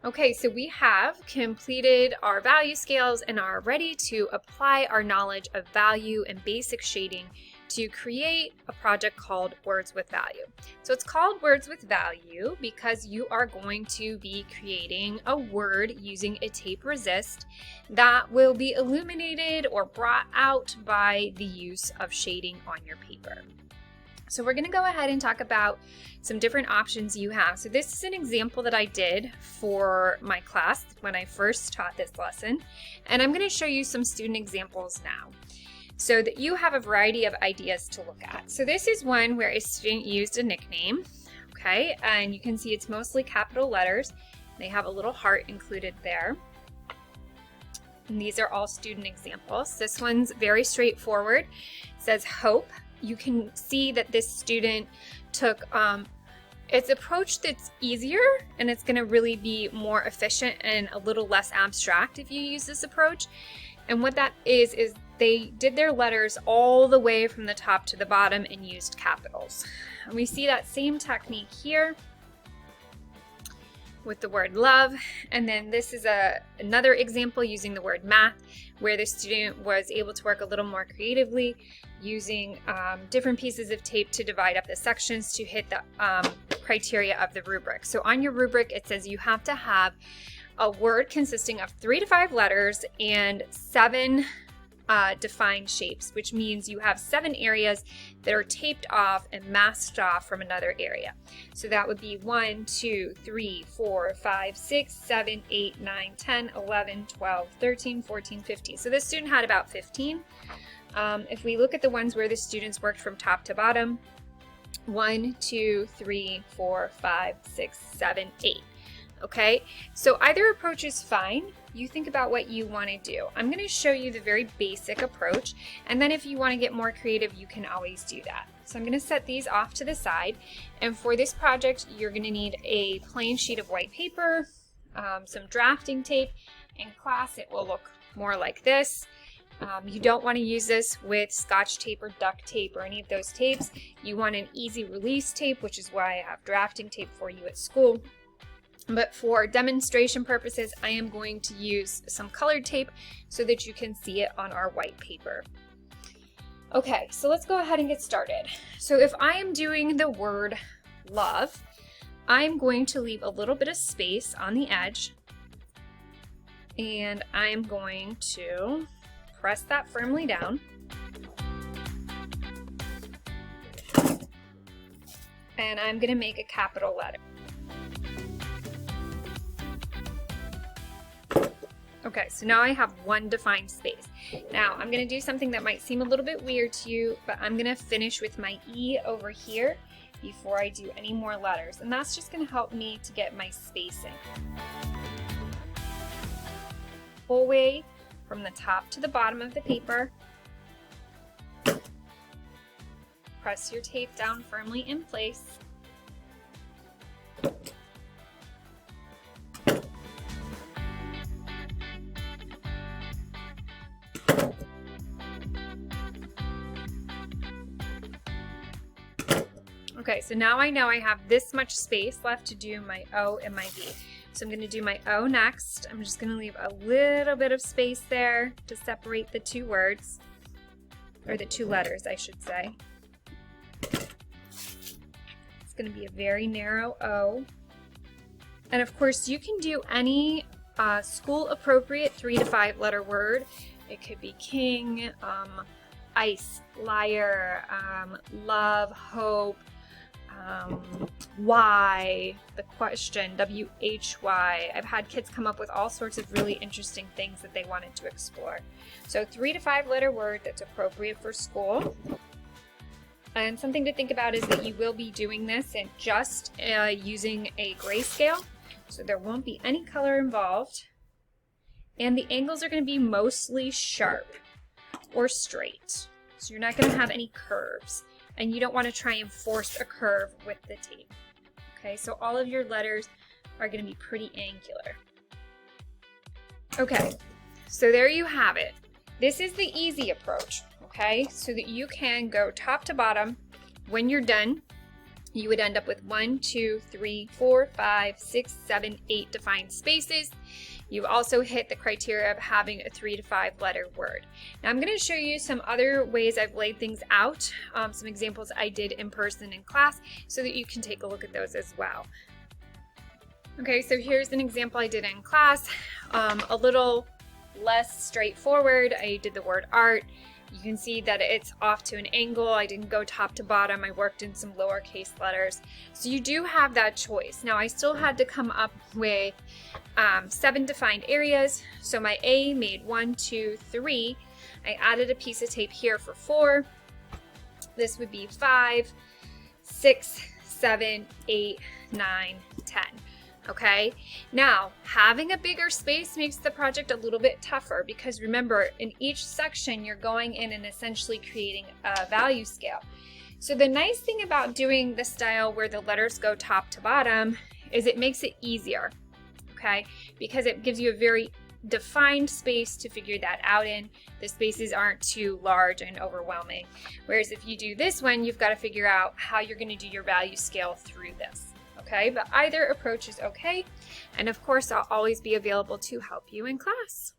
Okay, so we have completed our value scales and are ready to apply our knowledge of value and basic shading to create a project called Words with Value. So it's called Words with Value because you are going to be creating a word using a tape resist that will be illuminated or brought out by the use of shading on your paper. So we're going to go ahead and talk about some different options you have. So this is an example that I did for my class when I first taught this lesson, and I'm going to show you some student examples now so that you have a variety of ideas to look at. So this is one where a student used a nickname, okay, and you can see it's mostly capital letters. They have a little heart included there. And these are all student examples. This one's very straightforward. It says hope. You can see that this student took its approach that's easier, and it's going to really be more efficient and a little less abstract if you use this approach. And what that is they did their letters all the way from the top to the bottom and used capitals. And we see that same technique here with the word love. And then this is another example using the word math, where the student was able to work a little more creatively using different pieces of tape to divide up the sections to hit the criteria of the rubric. So on your rubric, it says you have to have a word consisting of 3 to 5 letters and 7 defined shapes, which means you have 7 areas that are taped off and masked off from another area. So that would be 1, 2, 3, 4, 5, 6, 7, 8, 9, 10, 11, 12, 13, 14, 15. So this student had about 15. If we look at the ones where the students worked from top to bottom, 1, 2, 3, 4, 5, 6, 7, 8. Okay, so either approach is fine. You think about what you want to do. I'm going to show you the very basic approach, and then if you want to get more creative, you can always do that. So I'm going to set these off to the side, and for this project, you're going to need a plain sheet of white paper, some drafting tape. In class, it will look more like this. You don't want to use this with Scotch tape or duct tape or any of those tapes. You want an easy release tape, which is why I have drafting tape for you at school. But for demonstration purposes, I am going to use some colored tape so that you can see it on our white paper. Okay, so let's go ahead and get started. So if I am doing the word love, I'm going to leave a little bit of space on the edge, and I'm going to press that firmly down. And I'm going to make a capital letter. Okay, so now I have one defined space. Now I'm going to do something that might seem a little bit weird to you, but I'm going to finish with my E over here before I do any more letters. And that's just going to help me to get my spacing. Whole way from the top to the bottom of the paper. Press your tape down firmly in place. Okay, so now I know I have this much space left to do my O and my V. So I'm going to do my O next. I'm just going to leave a little bit of space there to separate the two words, or the two letters, I should say. It's going to be a very narrow O. And of course, you can do any school-appropriate 3 to 5 letter word. It could be king, ice, liar, love, hope, why, the question, W-H-Y. I've had kids come up with all sorts of really interesting things that they wanted to explore. So 3 to 5 letter word that's appropriate for school. And something to think about is that you will be doing this and just using a grayscale, so there won't be any color involved. And the angles are going to be mostly sharp or straight. So you're not going to have any curves. And you don't want to try and force a curve with the tape. Okay, so all of your letters are going to be pretty angular. Okay, so there you have it. This is the easy approach, okay? So that you can go top to bottom. When you're done, you would end up with 1, 2, 3, 4, 5, 6, 7, 8 defined spaces. You also hit the criteria of having a 3 to 5 letter word. Now I'm going to show you some other ways I've laid things out, some examples I did in person in class, so that you can take a look at those as well. Okay, so here's an example I did in class, a little less straightforward. I did the word art. You can see that it's off to an angle. I didn't go top to bottom. I worked in some lowercase letters. So you do have that choice. Now I still had to come up with 7 defined areas. So my A made 1, 2, 3. I added a piece of tape here for 4. This would be 5, 6, 7, 8, 9, 10. Okay, now having a bigger space makes the project a little bit tougher because remember, in each section you're going in and essentially creating a value scale. So the nice thing about doing the style where the letters go top to bottom is it makes it easier, okay, because it gives you a very defined space to figure that out in. The spaces aren't too large and overwhelming. Whereas if you do this one, you've got to figure out how you're going to do your value scale through this. Okay, but either approach is okay. And of course, I'll always be available to help you in class.